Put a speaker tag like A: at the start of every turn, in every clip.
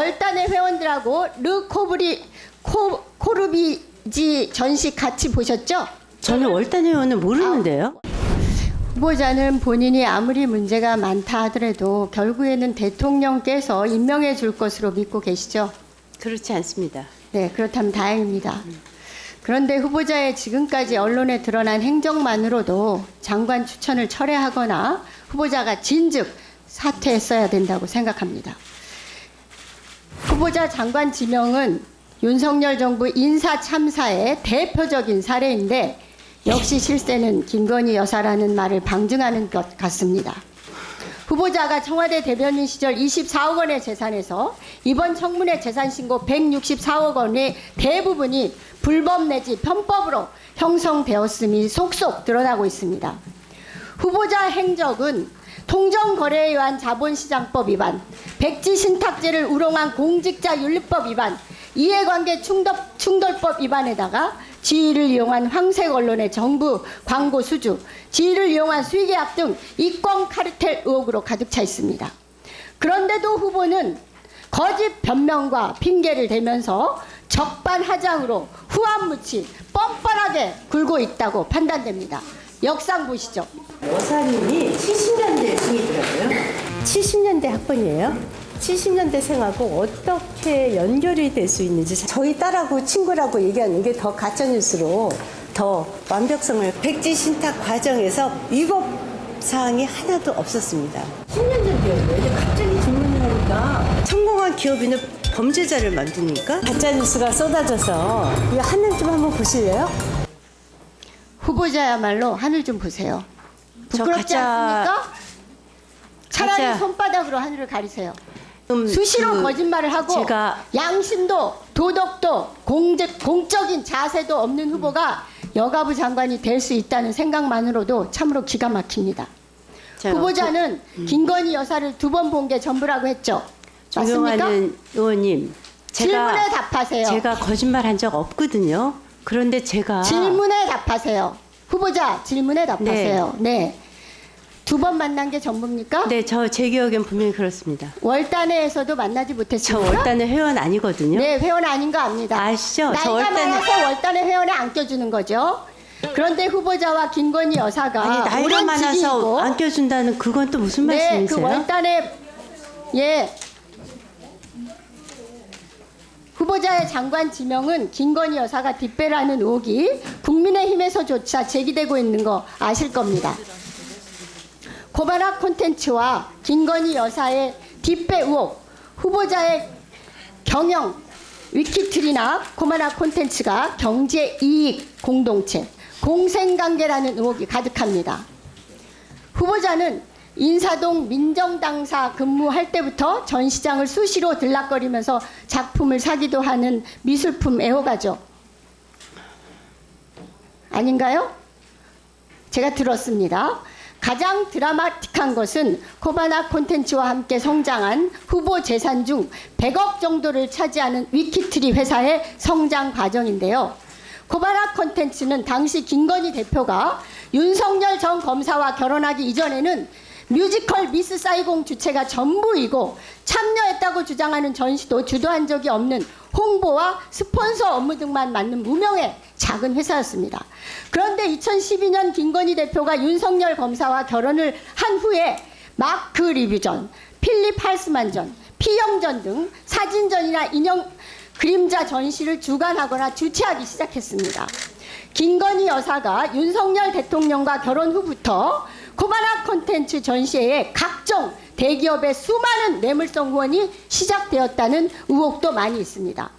A: 월단의 회원들하고 코르비지 전시 같이 보셨죠?
B: 저는 월단 회원은 모르는데요.
A: 후보자는 본인이 아무리 문제가 많다 하더라도 결국에는 대통령께서 임명해 줄 것으로 믿고 계시죠?
B: 그렇지 않습니다.
A: 네, 그렇다면 다행입니다. 그런데 후보자의 지금까지 언론에 드러난 행적만으로도 장관 추천을 철회하거나 후보자가 진즉 사퇴했어야 된다고 생각합니다. 후보자 장관 지명은 윤석열 정부 인사 참사의 대표적인 사례인데 역시 실세는 김건희 여사라는 말을 방증하는 것 같습니다. 후보자가 청와대 대변인 시절 24억 원의 재산에서 이번 청문회 재산 신고 164억 원의 대부분이 불법 내지 편법으로 형성되었음이 속속 드러나고 있습니다. 후보자 행적은 통정거래에 의한 자본시장법 위반, 백지신탁제를 우롱한 공직자윤리법 위반, 이해관계 충돌법 위반에다가 지위를 이용한 황색 언론의 정부 광고 수주, 지위를 이용한 수의계약 등 이권 카르텔 의혹으로 가득 차 있습니다. 그런데도 후보는 거짓 변명과 핑계를 대면서 적반하장으로 후안무치 뻔뻔하게 굴고 있다고 판단됩니다. 역상 보시죠.
B: 여사님이 70년대 생이더라고요. 70년대 학번이에요? 70년대생하고 어떻게 연결이 될 수 있는지 저희 딸하고 친구라고 얘기하는 게 더 가짜뉴스로 더 완벽성을 백지신탁 과정에서 위법 사항이 하나도 없었습니다. 10년 전이었는데 이제 갑자기 질문을 하니까 성공한 기업인은 범죄자를 만드니까 가짜뉴스가 쏟아져서 이 하늘 좀 한번 보실래요?
A: 후보자야말로 하늘 좀 보세요. 부끄럽지 않습니까? 차라리 손바닥으로 하늘을 가리세요. 수시로 거짓말을 하고
B: 제가
A: 양심도 도덕도 공적인 자세도 없는 후보가 여가부 장관이 될 수 있다는 생각만으로도 참으로 기가 막힙니다. 후보자는 김건희 여사를 2번 본 게 전부라고 했죠. 맞습니까?
B: 존경하는 의원님,
A: 질문에 답하세요.
B: 제가 거짓말한 적 없거든요. 그런데 제가
A: 질문에 답하세요. 후보자 질문에 답하세요. 네. 2번 만난 게 전부입니까?
B: 네, 제 기억엔 분명히 그렇습니다.
A: 월단회에서도 만나지
B: 저
A: 못했습니까?
B: 월단의 회원 아니거든요.
A: 네, 회원 아닌 거 압니다.
B: 아시죠? 저
A: 나이가
B: 월단에
A: 많아서 월단회 회원에 안 껴주는 거죠. 그런데 후보자와 김건희 여사가
B: 아니 나이가
A: 오랜
B: 많아서
A: 지기이고
B: 안 껴준다는 그건 또 무슨
A: 네,
B: 말씀이세요?
A: 그 월단회 후보자의 장관 지명은 김건희 여사가 뒷배라는 의혹이 국민의힘에서조차 제기되고 있는 거 아실 겁니다. 고발학 콘텐츠와 김건희 여사의 뒷배 의혹, 후보자의 경영, 위키트리나 고발학 콘텐츠가 경제 이익 공동체, 공생관계라는 의혹이 가득합니다. 후보자는 인사동 민정당사 근무할 때부터 전 시장을 수시로 들락거리면서 작품을 사기도 하는 미술품 애호가죠. 아닌가요? 제가 들었습니다. 가장 드라마틱한 것은 코바나 콘텐츠와 함께 성장한 후보 재산 중 100억 정도를 차지하는 위키트리 회사의 성장 과정인데요. 코바나 콘텐츠는 당시 김건희 대표가 윤석열 전 검사와 결혼하기 이전에는 뮤지컬 미스 사이공 주체가 전부이고 참여했다고 주장하는 전시도 주도한 적이 없는 홍보와 스폰서 업무 등만 맡는 무명의 작은 회사였습니다. 그런데 2012년 김건희 대표가 윤석열 검사와 결혼을 한 후에 마크 리뷰전, 필립 할스만전, 피영전 등 사진전이나 인형 그림자 전시를 주관하거나 주최하기 시작했습니다. 김건희 여사가 윤석열 대통령과 결혼 후부터 코바나 콘텐츠 전시회에 각종 대기업의 수많은 뇌물성 후원이 시작되었다는 의혹도 많이 있습니다.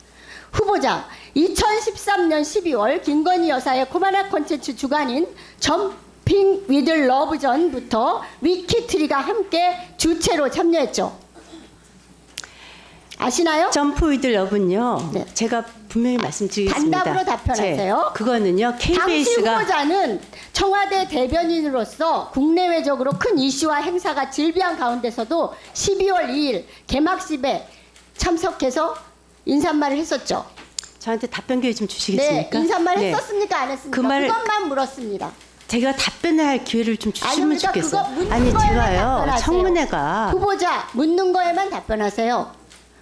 A: 후보자 2013년 12월 김건희 여사의 코바나 콘텐츠 주관인 점핑 위드 러브 전부터 위키트리가 함께 주최로 참여했죠. 아시나요?
B: 점프 위드 러브는요.
A: 네.
B: 제가 분명히 말씀드리겠습니다.
A: 단답으로 답변하세요.
B: 그거는요.
A: 당시
B: KBS가
A: 후보자는 청와대 대변인으로서 국내외적으로 큰 이슈와 행사가 질비한 가운데서도 12월 2일 개막식에 참석해서 인사말을 했었죠.
B: 저한테 답변 기회 좀 주시겠습니까?
A: 네, 인사말 했었습니까? 안 했습니까? 그것만 물었습니다.
B: 제가 답변을 할 기회를 좀 주시면
A: 아닙니다.
B: 좋겠어요.
A: 그거 묻는
B: 아니
A: 거에만
B: 제가요.
A: 답변하세요.
B: 청문회가
A: 후보자 묻는 거에만 답변하세요.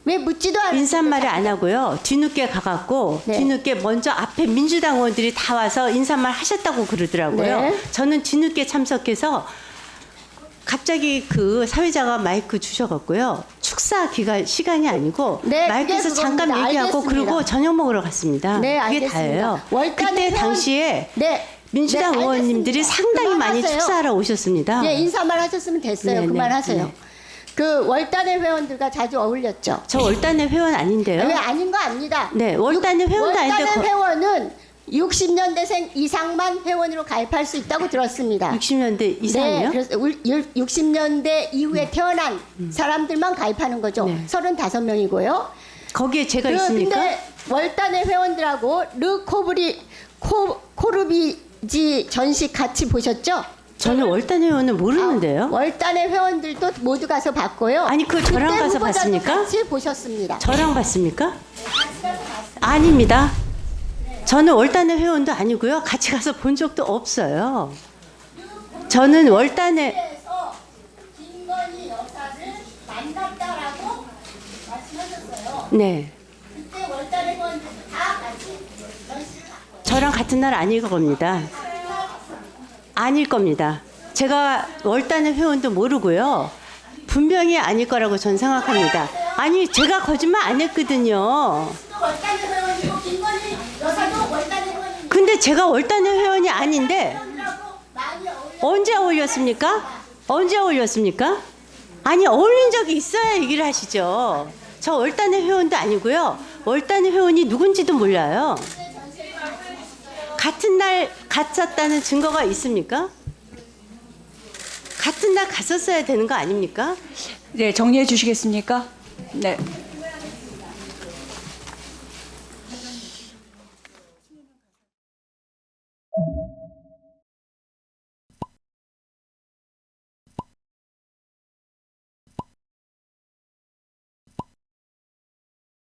A: 왜 묻지도 않았어요?
B: 인사말을 안 하고요. 뒤늦게 가갖고
A: 네.
B: 뒤늦게 먼저 앞에 민주당 의원들이 다 와서 인사말 하셨다고 그러더라고요.
A: 네.
B: 저는 뒤늦게 참석해서 갑자기 그 사회자가 마이크 주셔갖고요. 축사 기간 시간이 아니고
A: 네,
B: 마이크에서
A: 그게
B: 잠깐
A: 그겁니다.
B: 얘기하고
A: 알겠습니다.
B: 그리고 저녁 먹으러 갔습니다.
A: 네,
B: 그게
A: 알겠습니다.
B: 다예요.
A: 월간의
B: 그때
A: 회원-
B: 당시에
A: 네.
B: 민주당
A: 네,
B: 의원님들이
A: 알겠습니다.
B: 상당히 많이
A: 그만하세요.
B: 축사하러 오셨습니다.
A: 예, 인사말 하셨으면 됐어요.
B: 네,
A: 그만하세요.
B: 네.
A: 그 월단의 회원들과 자주 어울렸죠.
B: 저 월단의 회원 아닌데요.
A: 왜 아닌 거 아닙니다.
B: 네, 월단의 회원도 아닌데
A: 월단의 회원은 60년대생 이상만 회원으로 가입할 수 있다고 들었습니다.
B: 60년대 이상이요?
A: 네, 그래서 60년대 이후에 태어난 사람들만 가입하는 거죠.
B: 네.
A: 35명이고요.
B: 거기에 제가 있습니까?
A: 근데 월단의 회원들하고 코르비지 전시 같이 보셨죠?
B: 저는 월단의 회원은 모르는데요.
A: 월단의 회원들도 모두 가서 봤고요.
B: 아니, 그 저랑
A: 그때
B: 가서
A: 후보자도
B: 봤습니까?
A: 같이 보셨습니다.
B: 저랑 봤습니까? 아닙니다. 저는 월단의 회원도 아니고요. 같이 가서 본 적도 없어요. 저는 월단의
A: 그래서 김건희 여사를 만났다라고 말씀하셨어요.
B: 네,
A: 그때 월단의 회원들 다 같이 전시를 봤고요.
B: 저랑 같은 날 아닐 겁니다. 아닐 겁니다. 제가 월단의 회원도 모르고요. 분명히 아닐 거라고 전 생각합니다. 아니, 제가 거짓말 안 했거든요.
A: 월단의 회원이고 김건희 여사도 월단의 회원이고
B: 근데 제가 월단의 회원이 아닌데
A: 많이 어울려.
B: 언제 어울렸습니까? 언제 어울렸습니까? 아니, 어울린 적이 있어야 얘기를 하시죠. 저 월단의 회원도 아니고요. 월단의 회원이 누군지도 몰라요. 같은 날 갔었다는 증거가 있습니까? 같은 날 갔었어야 되는 거 아닙니까?
C: 네, 정리해 주시겠습니까? 네.